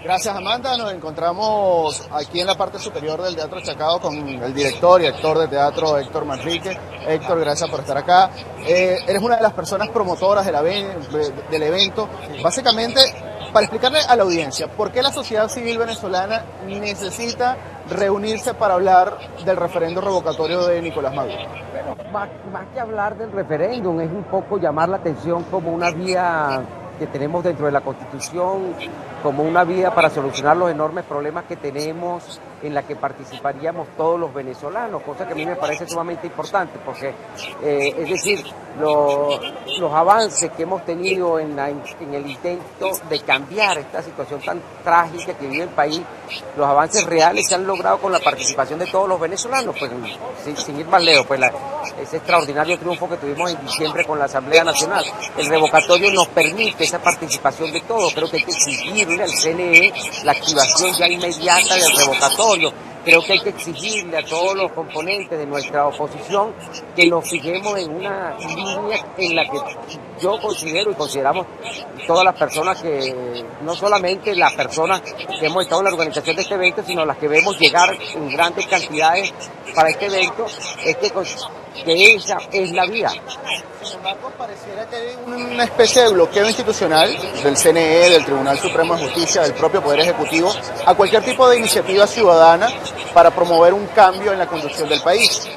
Gracias, Amanda. Nos encontramos aquí en la parte superior del Teatro Chacao con el director y actor de teatro Héctor Manrique. Héctor, gracias por estar acá. Eres una de las personas promotoras del evento. Básicamente, para explicarle a la audiencia por qué la sociedad civil venezolana necesita reunirse para hablar del referendo revocatorio de Nicolás Maduro. Bueno, más que hablar del referéndum, es un poco llamar la atención como una vía que tenemos dentro de la Constitución, como una vía para solucionar los enormes problemas que tenemos, en la que participaríamos todos los venezolanos, cosa que a mí me parece sumamente importante, porque es decir, los avances que hemos tenido en el intento de cambiar esta situación tan trágica que vive el país, los avances reales se han logrado con la participación de todos los venezolanos, pues sin ir más lejos, pues ese extraordinario triunfo que tuvimos en diciembre con la Asamblea Nacional. El revocatorio nos permite esa participación de todos. Creo que hay que exigirle al CNE la activación ya inmediata del revocatorio. Creo que hay que exigirle a todos los componentes de nuestra oposición que nos fijemos en una línea en la que yo considero y consideramos todas las personas que, no solamente las personas que hemos estado en la organización de este evento, sino las que vemos llegar en grandes cantidades para este evento, es que esa es la vía. Sin embargo, pareciera que hay una especie de bloqueo institucional del CNE, del Tribunal Supremo de Justicia, del propio Poder Ejecutivo, a cualquier tipo de iniciativa ciudadana para promover un cambio en la conducción del país.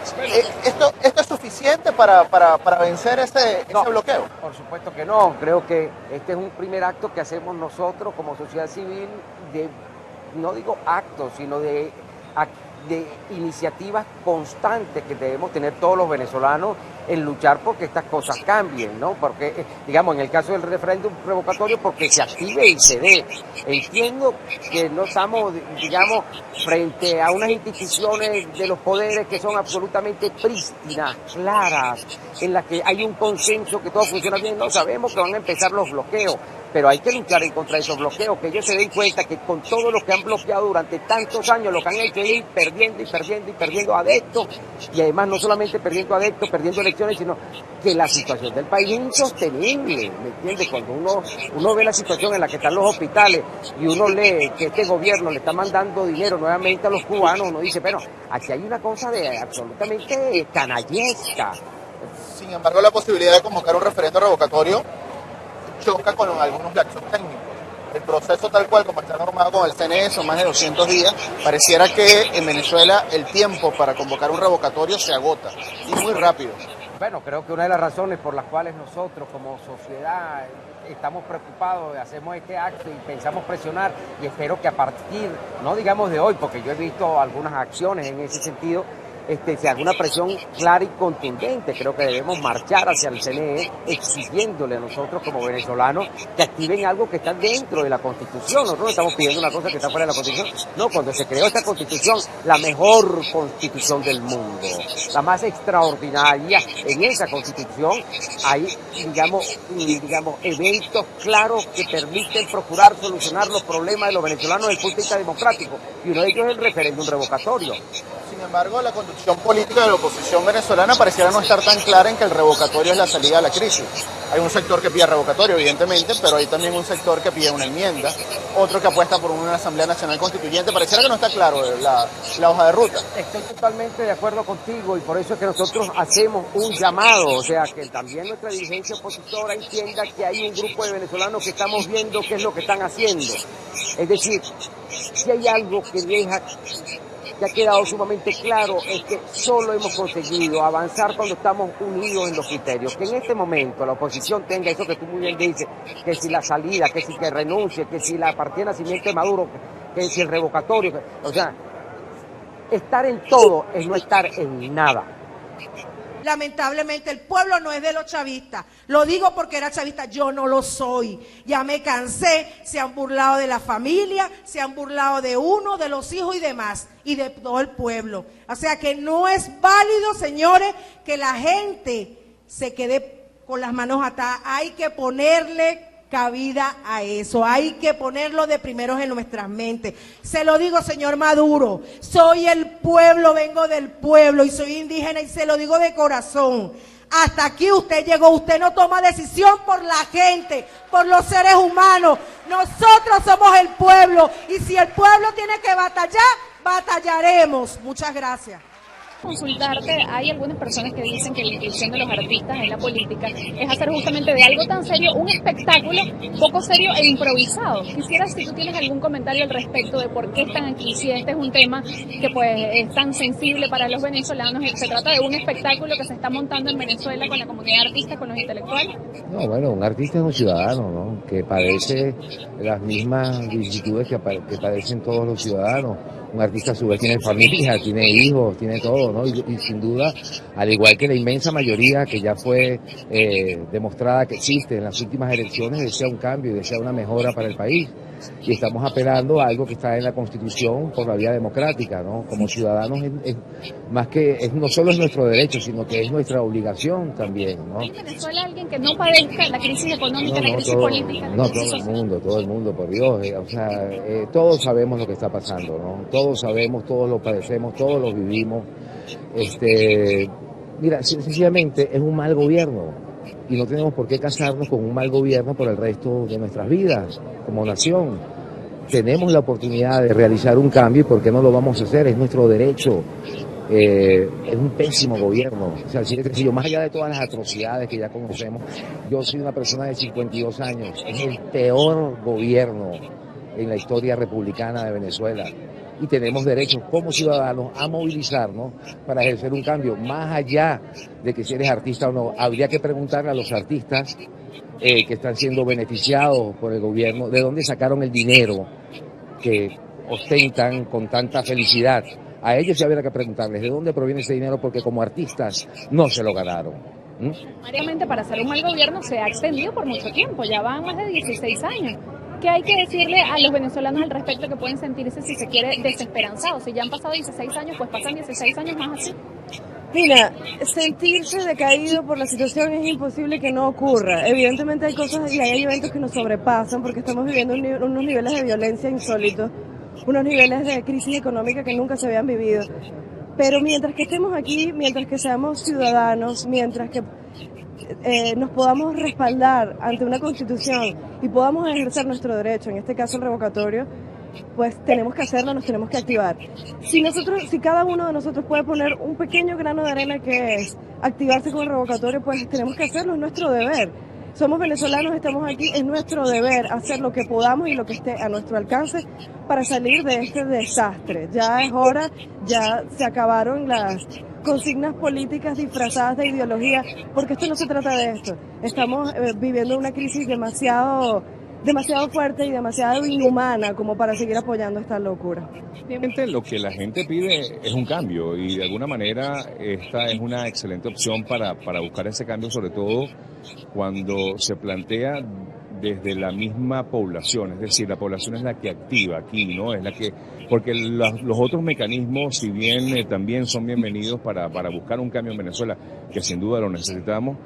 ¿Esto es suficiente para vencer ese bloqueo? Por supuesto que no. Creo que este es un primer acto que hacemos nosotros como sociedad civil, no digo actos, sino de iniciativas constantes que debemos tener todos los venezolanos en luchar porque estas cosas cambien, ¿no? Porque, digamos, en el caso del referéndum revocatorio, porque se active y se dé. Entiendo que no estamos, digamos, frente a unas instituciones de los poderes que son absolutamente prístinas, claras, en las que hay un consenso que todo funciona bien. No sabemos que van a empezar los bloqueos, pero hay que luchar en contra de esos bloqueos, que ellos se den cuenta que con todo lo que han bloqueado durante tantos años, lo que han hecho es ir perdiendo adeptos, y además no solamente perdiendo adeptos, perdiendo elecciones, sino que la situación del país es insostenible, ¿me entiendes? Cuando uno ve la situación en la que están los hospitales y uno lee que este gobierno le está mandando dinero nuevamente a los cubanos, uno dice, bueno, aquí hay una cosa de absolutamente canallesca. Sin embargo, la posibilidad de convocar un referendo revocatorio choca con algunos lapsos técnicos. El proceso tal cual como está normado con el CNE son más de 200 días. Pareciera que en Venezuela el tiempo para convocar un revocatorio se agota y muy rápido. Bueno, creo que una de las razones por las cuales nosotros como sociedad estamos preocupados, hacemos este acto y pensamos presionar, y espero que a partir, no digamos de hoy, porque yo he visto algunas acciones en ese sentido, se haga una presión clara y contundente. Creo que debemos marchar hacia el CNE exigiéndole a nosotros como venezolanos que activen algo que está dentro de la Constitución. Nosotros no estamos pidiendo una cosa que está fuera de la Constitución. No, cuando se creó esta Constitución, la mejor Constitución del mundo, la más extraordinaria, en esa Constitución hay, digamos, eventos claros que permiten procurar solucionar los problemas de los venezolanos desde el punto de vista democrático, y uno de ellos es el referéndum revocatorio. Sin embargo, la conducción política de la oposición venezolana pareciera no estar tan clara en que el revocatorio es la salida a la crisis. Hay un sector que pide revocatorio, evidentemente, pero hay también un sector que pide una enmienda, otro que apuesta por una Asamblea Nacional Constituyente. Pareciera que no está claro la hoja de ruta. Estoy totalmente de acuerdo contigo, y por eso es que nosotros hacemos un llamado, o sea, que también nuestra dirigencia opositora entienda que hay un grupo de venezolanos que estamos viendo qué es lo que están haciendo. Es decir, si hay algo que ha quedado sumamente claro, es que solo hemos conseguido avanzar cuando estamos unidos en los criterios. Que en este momento la oposición tenga eso que tú muy bien dices, que si la salida, que si que renuncie, que si la partida de nacimiento de Maduro, que si el revocatorio, o sea, estar en todo es no estar en nada. Lamentablemente el pueblo no es de los chavistas. Lo digo porque era chavista, yo no lo soy. Ya me cansé, se han burlado de la familia, se han burlado de uno, de los hijos y demás, y de todo el pueblo. O sea que no es válido, señores, que la gente se quede con las manos atadas. Hay que ponerle cabida a eso. Hay que ponerlo de primeros en nuestras mentes. Se lo digo, señor Maduro, soy el pueblo, vengo del pueblo y soy indígena y se lo digo de corazón. Hasta aquí usted llegó, usted no toma decisión por la gente, por los seres humanos. Nosotros somos el pueblo y si el pueblo tiene que batallar, batallaremos. Muchas gracias. Consultarte, hay algunas personas que dicen que la inclusión de los artistas en la política es hacer justamente de algo tan serio un espectáculo poco serio e improvisado. Quisiera si tú tienes algún comentario al respecto de por qué están aquí, si este es un tema que pues es tan sensible para los venezolanos, se trata de un espectáculo que se está montando en Venezuela con la comunidad artista, con los intelectuales. No, bueno, un artista es un ciudadano, ¿no? Que padece las mismas vicisitudes que padecen todos los ciudadanos. Un artista a su vez tiene familia, tiene hijos, tiene todo, ¿no? Y sin duda, al igual que la inmensa mayoría que ya fue demostrada que existe en las últimas elecciones, desea un cambio y desea una mejora para el país. Y estamos apelando a algo que está en la Constitución por la vía democrática, ¿no? Como ciudadanos, no solo es nuestro derecho, sino que es nuestra obligación también, ¿no? ¿En Venezuela alguien que no padezca la crisis económica, la crisis política? No, todo el mundo, por Dios. Todos sabemos lo que está pasando, ¿no? Todos sabemos, todos lo padecemos, todos lo vivimos. Mira, sencillamente es un mal gobierno. Y no tenemos por qué casarnos con un mal gobierno por el resto de nuestras vidas como nación. Tenemos la oportunidad de realizar un cambio y ¿por qué no lo vamos a hacer? Es nuestro derecho. Es un pésimo gobierno. O sea, así de sencillo, más allá de todas las atrocidades que ya conocemos, yo soy una persona de 52 años. Es el peor gobierno en la historia republicana de Venezuela. Y tenemos derecho como ciudadanos a movilizarnos para ejercer un cambio. Más allá de que si eres artista o no, habría que preguntarle a los artistas que están siendo beneficiados por el gobierno, de dónde sacaron el dinero que ostentan con tanta felicidad. A ellos ya habría que preguntarles de dónde proviene ese dinero, porque como artistas no se lo ganaron. Mariamente, para hacer un mal gobierno se ha extendido por mucho tiempo, ya van más de 16 años. ¿Qué hay que decirle a los venezolanos al respecto que pueden sentirse, si se quiere, desesperanzados? Si ya han pasado 16 años, pues pasan 16 años más así. Mira, sentirse decaído por la situación es imposible que no ocurra. Evidentemente hay cosas y hay eventos que nos sobrepasan porque estamos viviendo unos niveles de violencia insólitos, unos niveles de crisis económica que nunca se habían vivido. Pero mientras que estemos aquí, mientras que seamos ciudadanos, mientras que nos podamos respaldar ante una constitución y podamos ejercer nuestro derecho, en este caso el revocatorio, pues tenemos que hacerlo, nos tenemos que activar. Si cada uno de nosotros puede poner un pequeño grano de arena que es activarse con el revocatorio, pues tenemos que hacerlo, es nuestro deber. Somos venezolanos, estamos aquí, es nuestro deber hacer lo que podamos y lo que esté a nuestro alcance para salir de este desastre. Ya es hora, ya se acabaron las consignas políticas disfrazadas de ideología, porque esto no se trata de esto. Estamos viviendo una crisis demasiado fuerte y demasiado inhumana como para seguir apoyando esta locura. Lo que la gente pide es un cambio y de alguna manera esta es una excelente opción para buscar ese cambio, sobre todo cuando se plantea desde la misma población, es decir, la población es la que activa aquí, ¿no? Es la que, porque los otros mecanismos, si bien también son bienvenidos para buscar un cambio en Venezuela, que sin duda lo necesitamos,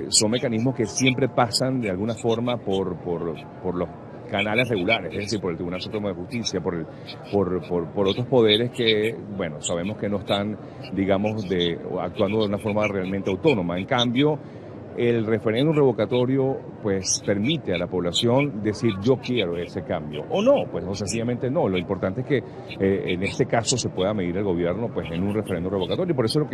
son mecanismos que siempre pasan de alguna forma por los canales regulares, es decir, por el Tribunal Supremo de Justicia, por otros poderes que, bueno, sabemos que no están, digamos, actuando de una forma realmente autónoma. En cambio, el referéndum revocatorio pues permite a la población decir yo quiero ese cambio o no, pues no, sencillamente no. Lo importante es que en este caso se pueda medir el gobierno pues en un referéndum revocatorio, y por eso lo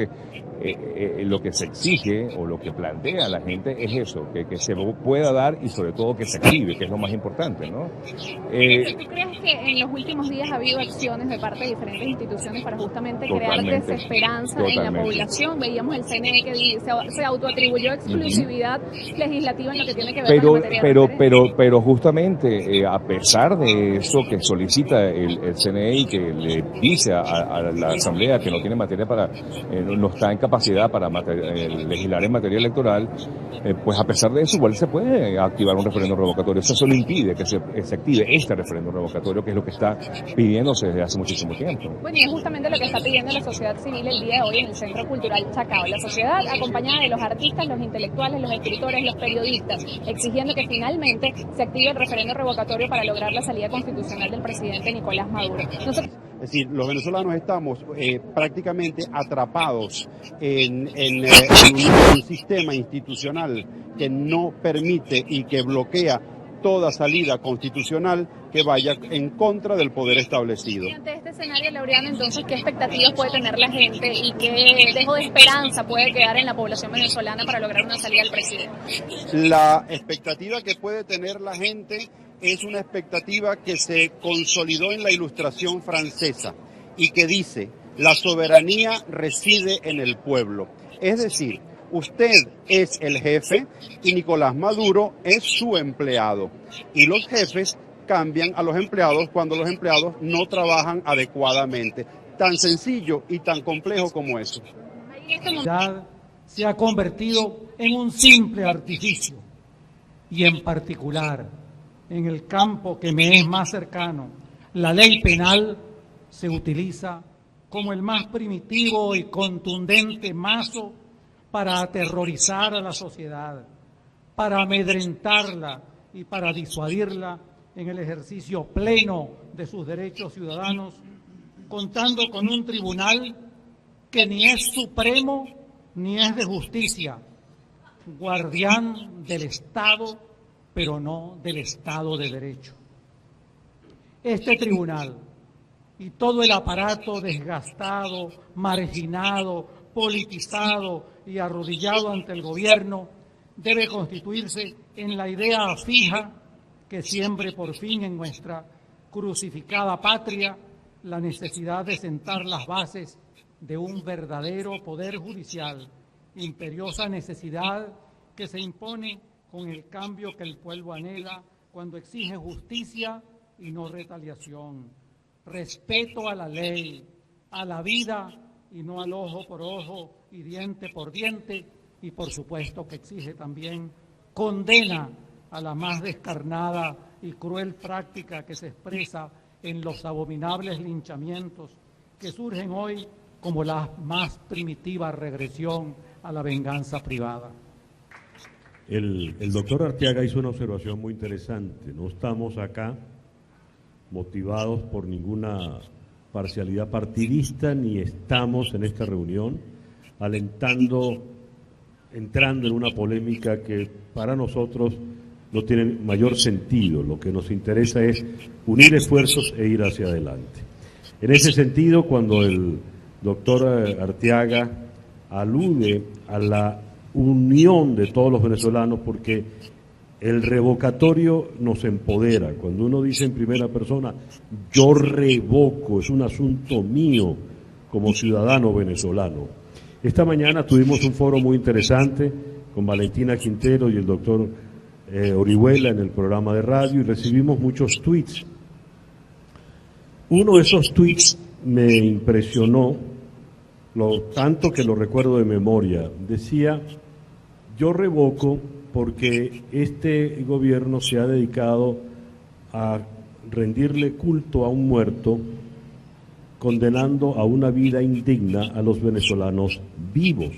que se exige o lo que plantea la gente es eso, que se pueda dar y sobre todo que se active, que es lo más importante, ¿no? ¿Tú crees que en los últimos días ha habido acciones de parte de diferentes instituciones para justamente crear desesperanza en la población? Veíamos el CNE que se autoatribuyó exclusividad legislativa en lo que tiene que ver con la materia pero justamente a pesar de eso que solicita el CNE y que le dice a la Asamblea que no tiene materia no está en capacidad para legislar en materia electoral, pues a pesar de eso igual se puede activar un referéndum revocatorio. Eso solo impide que se active este referéndum revocatorio, que es lo que está pidiéndose desde hace muchísimo tiempo. Bueno, y es justamente lo que está pidiendo la sociedad civil el día de hoy en el Centro Cultural Chacao. La sociedad acompañada de los artistas, los intelectuales, intelectuales, los escritores, los periodistas, exigiendo que finalmente se active el referendo revocatorio para lograr la salida constitucional del presidente Nicolás Maduro. Es decir, los venezolanos estamos prácticamente atrapados en un sistema institucional que no permite y que bloquea toda salida constitucional que vaya en contra del poder establecido. Y ante este escenario, Laureano, entonces, ¿qué expectativas puede tener la gente y qué dejo de esperanza puede quedar en la población venezolana para lograr una salida del presidente? La expectativa que puede tener la gente es una expectativa que se consolidó en la Ilustración francesa y que dice: la soberanía reside en el pueblo. Es decir, usted es el jefe y Nicolás Maduro es su empleado. Y los jefes cambian a los empleados cuando los empleados no trabajan adecuadamente. Tan sencillo y tan complejo como eso. Se ha convertido en un simple artificio, y en particular en el campo que me es más cercano, la ley penal se utiliza como el más primitivo y contundente mazo para aterrorizar a la sociedad, para amedrentarla y para disuadirla en el ejercicio pleno de sus derechos ciudadanos, contando con un tribunal que ni es supremo ni es de justicia, guardián del Estado, pero no del Estado de Derecho. Este tribunal y todo el aparato desgastado, marginado, politizado y arrodillado ante el gobierno debe constituirse en la idea fija que siembre por fin en nuestra crucificada patria la necesidad de sentar las bases de un verdadero poder judicial, imperiosa necesidad que se impone con el cambio que el pueblo anhela cuando exige justicia y no retaliación, respeto a la ley, a la vida y no al ojo por ojo y diente por diente, y por supuesto que exige también condena a la más descarnada y cruel práctica que se expresa en los abominables linchamientos que surgen hoy como la más primitiva regresión a la venganza privada. El doctor Arteaga hizo una observación muy interesante. No estamos acá motivados por ninguna parcialidad partidista, ni estamos en esta reunión entrando en una polémica que para nosotros no tiene mayor sentido. Lo que nos interesa es unir esfuerzos e ir hacia adelante. En ese sentido, cuando el doctor Arteaga alude a la unión de todos los venezolanos, porque el revocatorio nos empodera. Cuando uno dice en primera persona, yo revoco, es un asunto mío como ciudadano venezolano. Esta mañana tuvimos un foro muy interesante con Valentina Quintero y el doctor Orihuela en el programa de radio, y recibimos muchos tweets. Uno de esos tweets me impresionó, tanto que lo recuerdo de memoria. Decía: yo revoco porque este gobierno se ha dedicado a rendirle culto a un muerto, condenando a una vida indigna a los venezolanos vivos.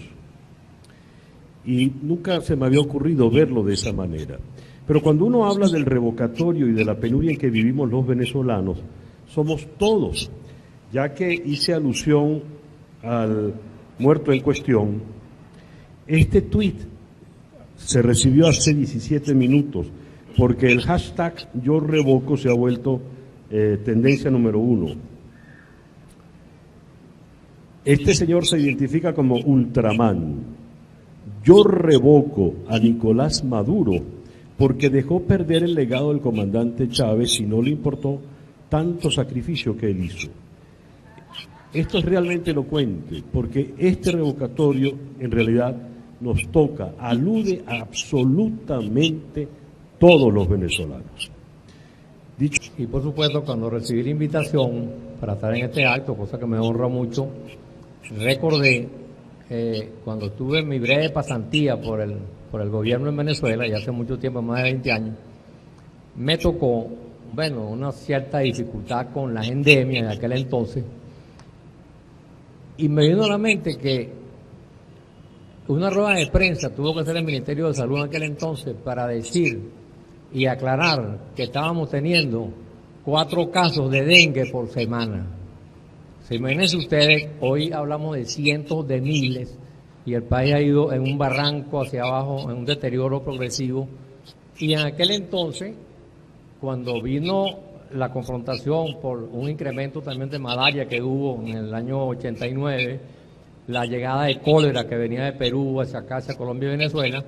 Y nunca se me había ocurrido verlo de esa manera. Pero cuando uno habla del revocatorio y de la penuria en que vivimos los venezolanos, somos todos. Ya que hice alusión al muerto en cuestión, este tuit se recibió hace 17 minutos, porque el hashtag yo revoco se ha vuelto tendencia número 1. Este señor se identifica como Ultraman. Yo revoco a Nicolás Maduro porque dejó perder el legado del comandante Chávez y no le importó tanto sacrificio que él hizo. Esto es realmente elocuente, porque este revocatorio en realidad nos toca, alude a absolutamente todos los venezolanos. Y por supuesto, cuando recibí la invitación para estar en este acto, cosa que me honra mucho, recordé cuando tuve mi breve pasantía por el gobierno en Venezuela, ya hace mucho tiempo, más de 20 años, me tocó, una cierta dificultad con la endemia en aquel entonces, y me vino a la mente que una rueda de prensa tuvo que hacer el Ministerio de Salud en aquel entonces para decir y aclarar que estábamos teniendo 4 casos de dengue por semana. Se imagínense ustedes, hoy hablamos de cientos de miles y el país ha ido en un barranco hacia abajo, en un deterioro progresivo. Y en aquel entonces, cuando vino la confrontación por un incremento también de malaria que hubo en el año 89, la llegada de cólera que venía de Perú hacia acá, hacia Colombia y Venezuela,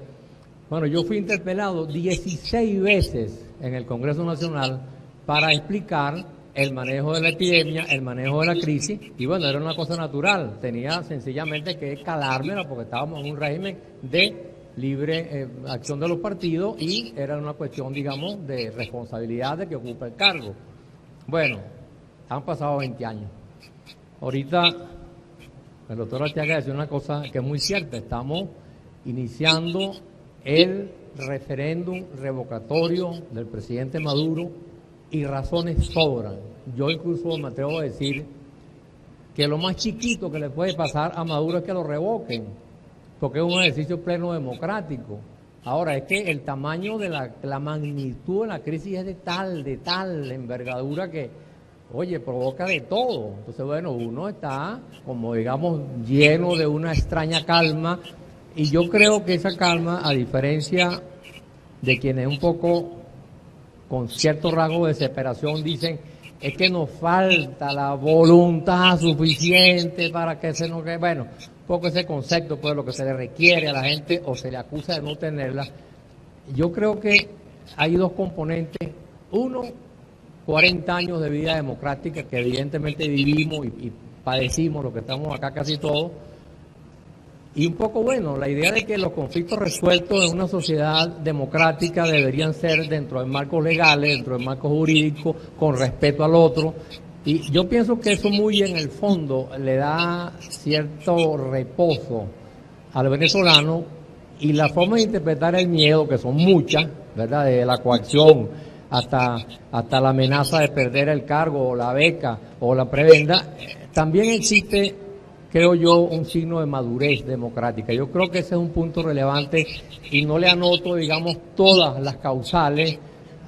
bueno, yo fui interpelado 16 veces en el Congreso Nacional para explicar el manejo de la epidemia, el manejo de la crisis, y bueno, era una cosa natural, tenía sencillamente que calármela porque estábamos en un régimen de libre acción de los partidos y era una cuestión, digamos, de responsabilidad de que ocupa el cargo. Bueno, han pasado 20 años. Ahorita el doctor Arteaga decía una cosa que es muy cierta, estamos iniciando el referéndum revocatorio del presidente Maduro y razones sobran. Yo incluso me atrevo a decir que lo más chiquito que le puede pasar a Maduro es que lo revoquen, porque es un ejercicio pleno democrático. Ahora, es que el tamaño de la magnitud de la crisis es de tal envergadura que, oye, provoca de todo. Entonces, bueno, uno está, como digamos, lleno de una extraña calma, y yo creo que esa calma, a diferencia de quienes un poco con cierto rasgo de desesperación dicen, es que nos falta la voluntad suficiente para que se nos... Bueno, un poco ese concepto, pues, lo que se le requiere a la gente o se le acusa de no tenerla. Yo creo que hay 2 componentes. Uno, 40 años de vida democrática que evidentemente vivimos y padecimos, lo que estamos acá casi todos. Y un poco, bueno, la idea de que los conflictos resueltos en una sociedad democrática deberían ser dentro de marcos legales, dentro de marcos jurídicos, con respeto al otro. Y yo pienso que eso muy en el fondo le da cierto reposo al venezolano, y la forma de interpretar el miedo, que son muchas, ¿verdad? De la coacción hasta la amenaza de perder el cargo o la beca o la prebenda, también existe, creo yo, un signo de madurez democrática. Yo creo que ese es un punto relevante y no le anoto, digamos, todas las causales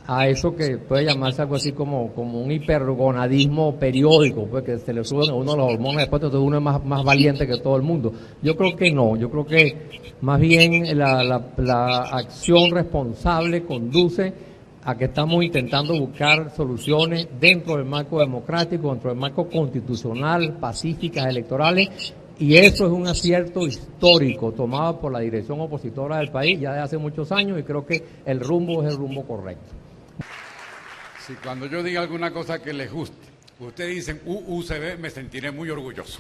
a eso que puede llamarse algo así como un hipergonadismo periódico, pues, que se le suben a uno los hormonas después, entonces uno es más valiente que todo el mundo. Yo creo que no, yo creo que más bien la acción responsable conduce a que estamos intentando buscar soluciones dentro del marco democrático, dentro del marco constitucional, pacíficas, electorales, y eso es un acierto histórico tomado por la dirección opositora del país ya de hace muchos años, y creo que el rumbo es el rumbo correcto. Si cuando yo diga alguna cosa que les guste, ustedes dicen UCB, me sentiré muy orgulloso.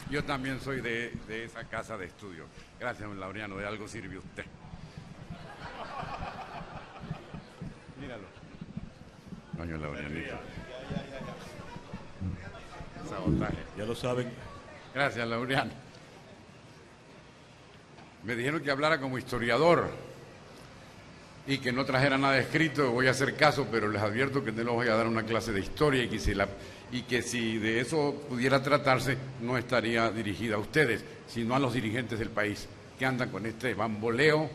Yo también soy de esa casa de estudio. Gracias, don Laureano, de algo sirve usted. Míralo. Coño, Laureanito. Sabotaje. Ya lo saben. Gracias, Laureano. Me dijeron que hablara como historiador y que no trajera nada escrito. Voy a hacer caso, pero les advierto que no les voy a dar una clase de historia y que si de eso pudiera tratarse, no estaría dirigida a ustedes, sino a los dirigentes del país que andan con este bamboleo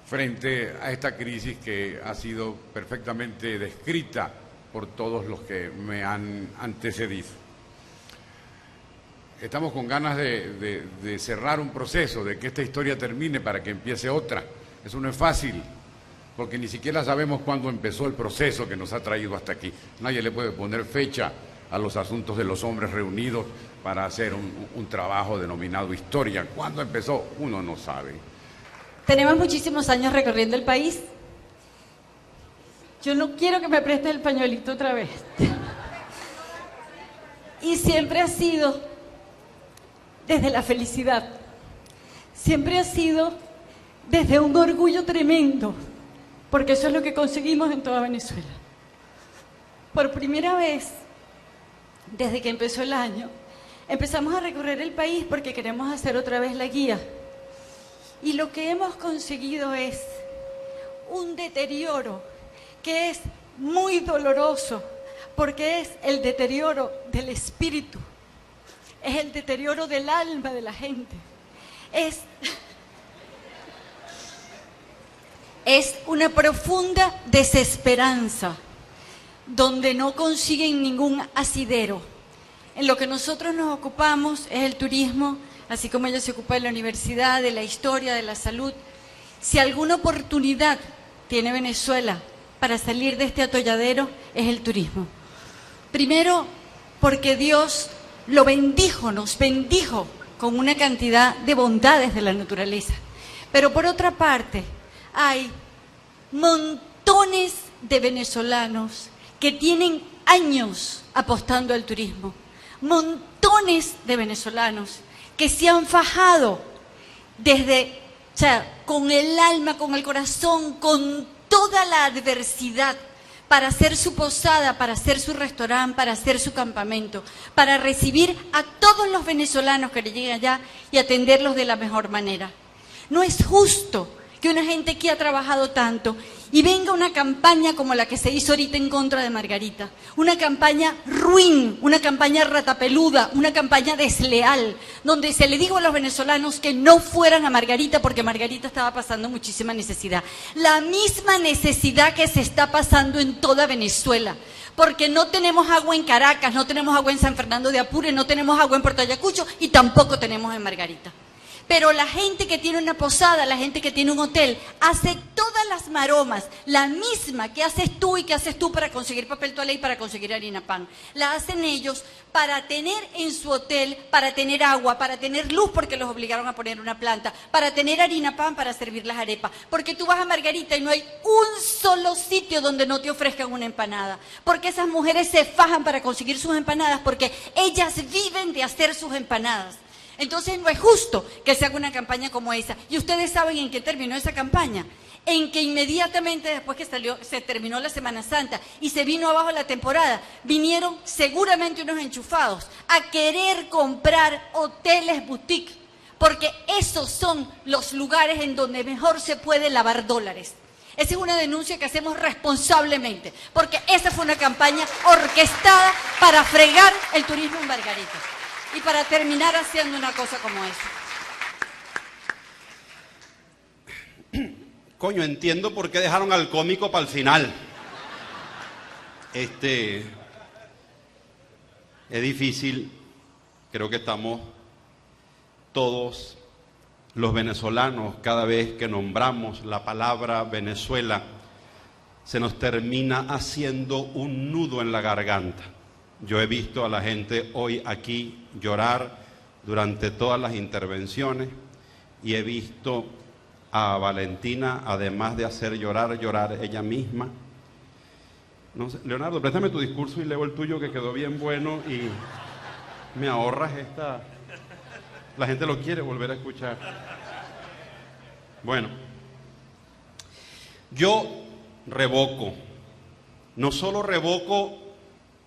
frente a esta crisis que ha sido perfectamente descrita por todos los que me han antecedido. Estamos con ganas de cerrar un proceso, de que esta historia termine para que empiece otra. Eso no es fácil, porque ni siquiera sabemos cuándo empezó el proceso que nos ha traído hasta aquí. Nadie le puede poner fecha a los asuntos de los hombres reunidos para hacer un trabajo denominado historia. ¿Cuándo empezó? Uno no sabe. Tenemos muchísimos años recorriendo el país. Yo no quiero que me prestes el pañuelito otra vez. Y siempre ha sido desde la felicidad. Siempre ha sido desde un orgullo tremendo, porque eso es lo que conseguimos en toda Venezuela. Por primera vez, desde que empezó el año, empezamos a recorrer el país porque queremos hacer otra vez la guía. Y lo que hemos conseguido es un deterioro que es muy doloroso, porque es el deterioro del espíritu. es el deterioro del alma de la gente. Es una profunda desesperanza, donde no consiguen ningún asidero. En lo que nosotros nos ocupamos es el turismo, así como ella se ocupa de la universidad, de la historia, de la salud. Si alguna oportunidad tiene Venezuela para salir de este atolladero, es el turismo. Primero, porque Dios lo bendijo, nos bendijo con una cantidad de bondades de la naturaleza. Pero por otra parte, hay montones de venezolanos que tienen años apostando al turismo. Montones de venezolanos que se han fajado con el alma, con el corazón, con toda la adversidad, para hacer su posada, para hacer su restaurante, para hacer su campamento, para recibir a todos los venezolanos que lleguen allá y atenderlos de la mejor manera. No es justo que una gente que ha trabajado tanto y venga una campaña como la que se hizo ahorita en contra de Margarita, una campaña ruin, una campaña ratapeluda, una campaña desleal, donde se le dijo a los venezolanos que no fueran a Margarita porque Margarita estaba pasando muchísima necesidad. La misma necesidad que se está pasando en toda Venezuela, porque no tenemos agua en Caracas, no tenemos agua en San Fernando de Apure, no tenemos agua en Puerto Ayacucho y tampoco tenemos en Margarita. Pero la gente que tiene una posada, la gente que tiene un hotel, hace todas las maromas, la misma que haces tú y que haces tú para conseguir papel toalé y para conseguir harina pan. La hacen ellos para tener en su hotel, para tener agua, para tener luz porque los obligaron a poner una planta, para tener harina pan para servir las arepas. Porque tú vas a Margarita y no hay un solo sitio donde no te ofrezcan una empanada. Porque esas mujeres se fajan para conseguir sus empanadas porque ellas viven de hacer sus empanadas. Entonces no es justo que se haga una campaña como esa. Y ustedes saben en qué terminó esa campaña. En que inmediatamente después que se terminó la Semana Santa y se vino abajo la temporada, vinieron seguramente unos enchufados a querer comprar hoteles boutique. Porque esos son los lugares en donde mejor se puede lavar dólares. Esa es una denuncia que hacemos responsablemente. Porque esa fue una campaña orquestada para fregar el turismo en Margarita. Y para terminar haciendo una cosa como esa. Coño, entiendo por qué dejaron al cómico para el final. Es difícil, creo que estamos todos los venezolanos, cada vez que nombramos la palabra Venezuela, se nos termina haciendo un nudo en la garganta. Yo he visto a la gente hoy aquí llorar durante todas las intervenciones y he visto a Valentina, además de hacer llorar ella misma. No sé, Leonardo, préstame tu discurso y leo el tuyo que quedó bien bueno y me ahorras esta... La gente lo quiere volver a escuchar. Bueno, yo revoco, no solo revoco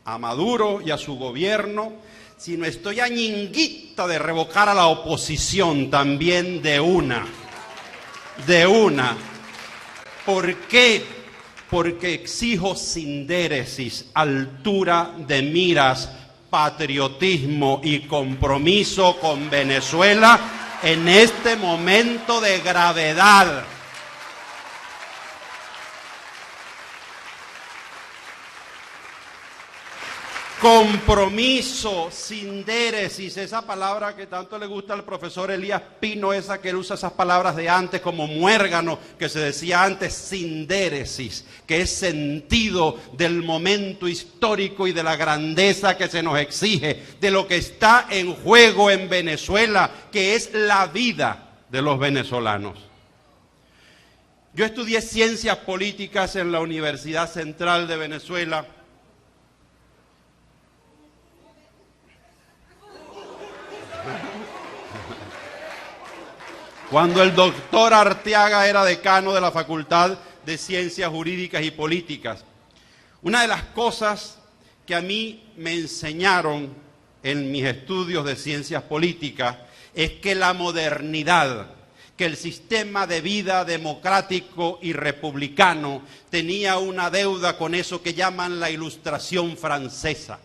a Maduro y a su gobierno, sino estoy a ñinguita de revocar a la oposición también de una. ¿Por qué? Porque exijo sindéresis, altura de miras, patriotismo y compromiso con Venezuela en este momento de gravedad. Compromiso, sindéresis, esa palabra que tanto le gusta al profesor Elías Pino, esa que él usa esas palabras de antes como muérgano, que se decía antes, sindéresis, que es sentido del momento histórico y de la grandeza que se nos exige, de lo que está en juego en Venezuela, que es la vida de los venezolanos. Yo estudié ciencias políticas en la Universidad Central de Venezuela. Cuando el doctor Arteaga era decano de la Facultad de Ciencias Jurídicas y Políticas. Una de las cosas que a mí me enseñaron en mis estudios de ciencias políticas es que la modernidad, que el sistema de vida democrático y republicano tenía una deuda con eso que llaman la Ilustración francesa.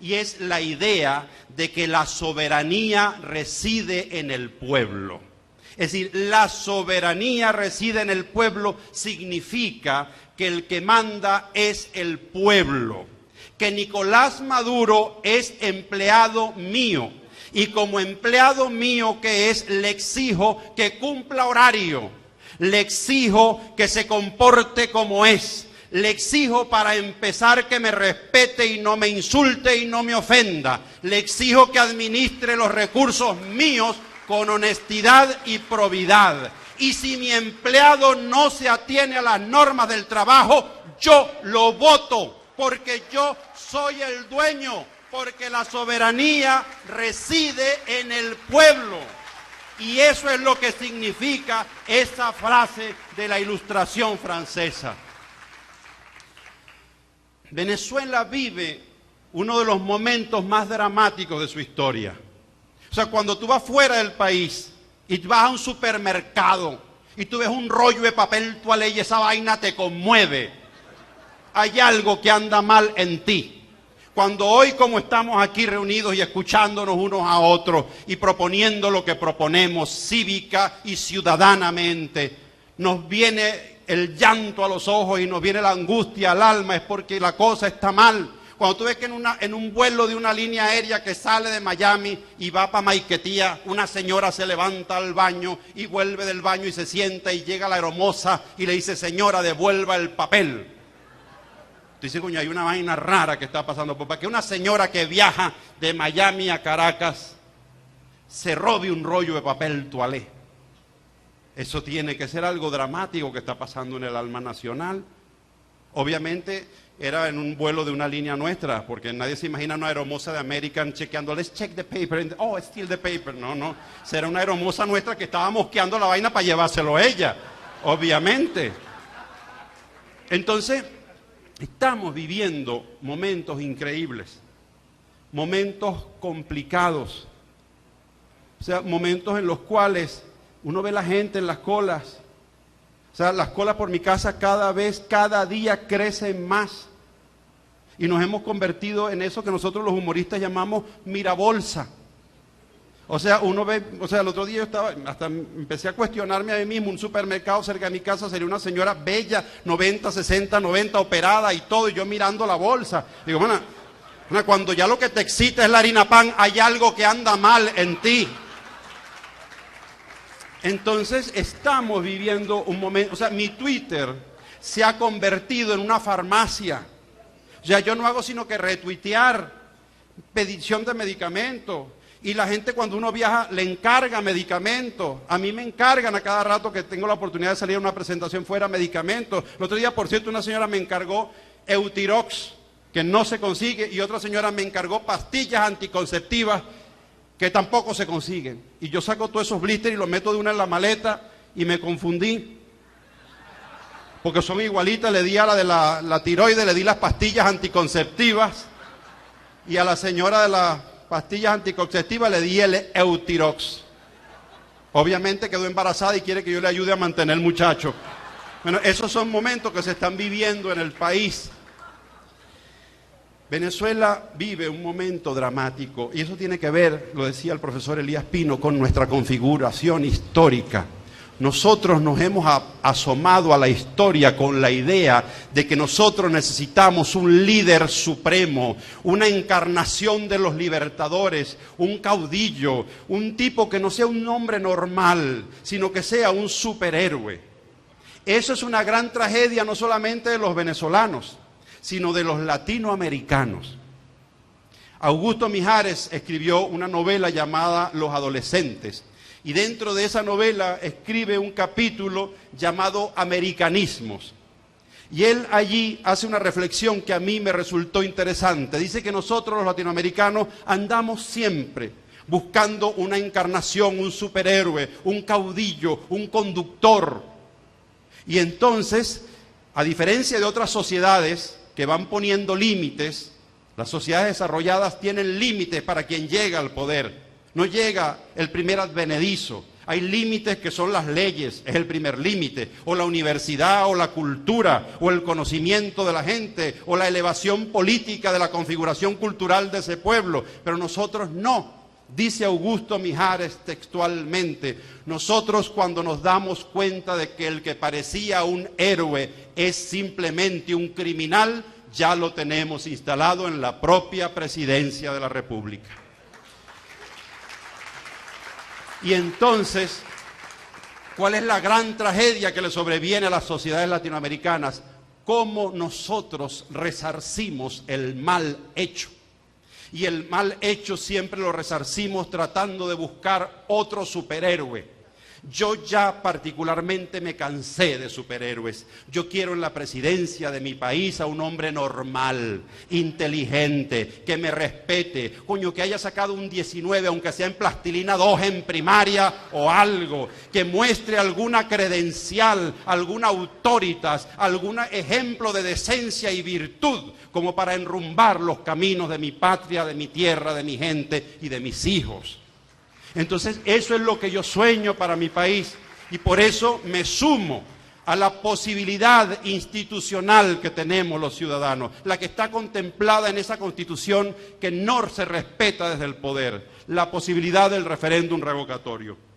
y es la idea de que la soberanía reside en el pueblo. Es decir, la soberanía reside en el pueblo significa que el que manda es el pueblo, que Nicolás Maduro es empleado mío, y como empleado mío que es, le exijo que cumpla horario, le exijo que se comporte como es, le exijo para empezar que me respete y no me insulte y no me ofenda, le exijo que administre los recursos míos con honestidad y probidad. Y si mi empleado no se atiene a las normas del trabajo, yo lo voto, porque yo soy el dueño, porque la soberanía reside en el pueblo. Y eso es lo que significa esa frase de la Ilustración francesa. Venezuela vive uno de los momentos más dramáticos de su historia. O sea, cuando tú vas fuera del país y vas a un supermercado y tú ves un rollo de papel toalé y esa vaina te conmueve, hay algo que anda mal en ti. Cuando hoy, como estamos aquí reunidos y escuchándonos unos a otros y proponiendo lo que proponemos cívica y ciudadanamente, nos viene el llanto a los ojos y nos viene la angustia al alma, es porque la cosa está mal. Cuando tú ves que en un vuelo de una línea aérea que sale de Miami y va para Maiquetía, una señora se levanta al baño y vuelve del baño y se sienta y llega la aeromoza y le dice: señora, devuelva el papel. Tú dices, coño, hay una vaina rara que está pasando, para que una señora que viaja de Miami a Caracas se robe un rollo de papel toalé. Eso tiene que ser algo dramático que está pasando en el alma nacional. Obviamente era en un vuelo de una línea nuestra, porque nadie se imagina una aeromoza de American chequeando, let's check the paper, oh, it's still the paper. No, será una aeromoza nuestra que estaba mosqueando la vaina para llevárselo a ella, obviamente. Entonces, estamos viviendo momentos increíbles, momentos complicados, o sea, momentos en los cuales uno ve la gente en las colas. O sea, las colas por mi casa cada día crecen más. Y nos hemos convertido en eso que nosotros los humoristas llamamos mirabolsa. O sea, uno ve, el otro día hasta empecé a cuestionarme a mí mismo, un supermercado cerca de mi casa sería una señora bella, 90, 60, 90, operada y todo, y yo mirando la bolsa. Digo, bueno, cuando ya lo que te excita es la harina pan, hay algo que anda mal en ti. Entonces estamos viviendo un momento, o sea, mi Twitter se ha convertido en una farmacia. O sea, yo no hago sino que retuitear petición de medicamentos. Y la gente cuando uno viaja le encarga medicamentos. A mí me encargan a cada rato que tengo la oportunidad de salir a una presentación fuera medicamentos. El otro día, por cierto, una señora me encargó Eutirox, que no se consigue, y otra señora me encargó pastillas anticonceptivas que tampoco se consiguen. Y yo saco todos esos blisters y los meto de una en la maleta y me confundí. Porque son igualitas, le di a la de la tiroides, le di las pastillas anticonceptivas y a la señora de las pastillas anticonceptivas le di el Eutirox. Obviamente quedó embarazada y quiere que yo le ayude a mantener el muchacho. Bueno, esos son momentos que se están viviendo en el país. Venezuela vive un momento dramático y eso tiene que ver, lo decía el profesor Elías Pino, con nuestra configuración histórica. Nosotros nos hemos asomado a la historia con la idea de que nosotros necesitamos un líder supremo, una encarnación de los libertadores, un caudillo, un tipo que no sea un hombre normal, sino que sea un superhéroe. Eso es una gran tragedia no solamente de los venezolanos, sino de los latinoamericanos. Augusto Mijares escribió una novela llamada Los Adolescentes, y dentro de esa novela escribe un capítulo llamado Americanismos. Y él allí hace una reflexión que a mí me resultó interesante. Dice que nosotros los latinoamericanos andamos siempre buscando una encarnación, un superhéroe, un caudillo, un conductor. Y entonces, a diferencia de otras sociedades que van poniendo límites, las sociedades desarrolladas tienen límites para quien llega al poder. No llega el primer advenedizo. Hay límites que son las leyes, es el primer límite, o la universidad, o la cultura, o el conocimiento de la gente, o la elevación política de la configuración cultural de ese pueblo, pero nosotros no. Dice Augusto Mijares textualmente, nosotros cuando nos damos cuenta de que el que parecía un héroe es simplemente un criminal, ya lo tenemos instalado en la propia presidencia de la República. Y entonces, ¿cuál es la gran tragedia que le sobreviene a las sociedades latinoamericanas? ¿Cómo nosotros resarcimos el mal hecho? Y el mal hecho siempre lo resarcimos tratando de buscar otro superhéroe. Yo ya particularmente me cansé de superhéroes. Yo quiero en la presidencia de mi país a un hombre normal, inteligente, que me respete. Coño, que haya sacado un 19, aunque sea en plastilina 2 en primaria o algo. Que muestre alguna credencial, alguna autoritas, algún ejemplo de decencia y virtud, como para enrumbar los caminos de mi patria, de mi tierra, de mi gente y de mis hijos. Entonces, eso es lo que yo sueño para mi país y por eso me sumo a la posibilidad institucional que tenemos los ciudadanos, la que está contemplada en esa Constitución que no se respeta desde el poder, la posibilidad del referéndum revocatorio.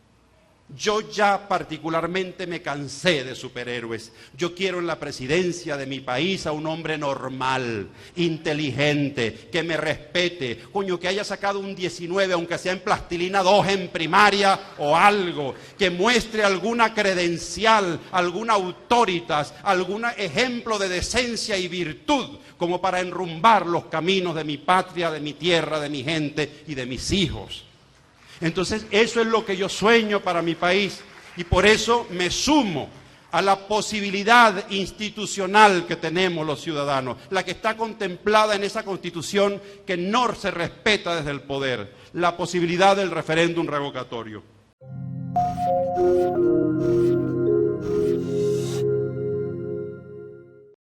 Yo ya particularmente me cansé de superhéroes. Yo quiero en la presidencia de mi país a un hombre normal, inteligente, que me respete. Coño, que haya sacado un 19, aunque sea en plastilina 2 en primaria o algo. Que muestre alguna credencial, alguna autoritas, algún ejemplo de decencia y virtud, como para enrumbar los caminos de mi patria, de mi tierra, de mi gente y de mis hijos. Entonces, eso es lo que yo sueño para mi país y por eso me sumo a la posibilidad institucional que tenemos los ciudadanos, la que está contemplada en esa Constitución que no se respeta desde el poder, la posibilidad del referéndum revocatorio.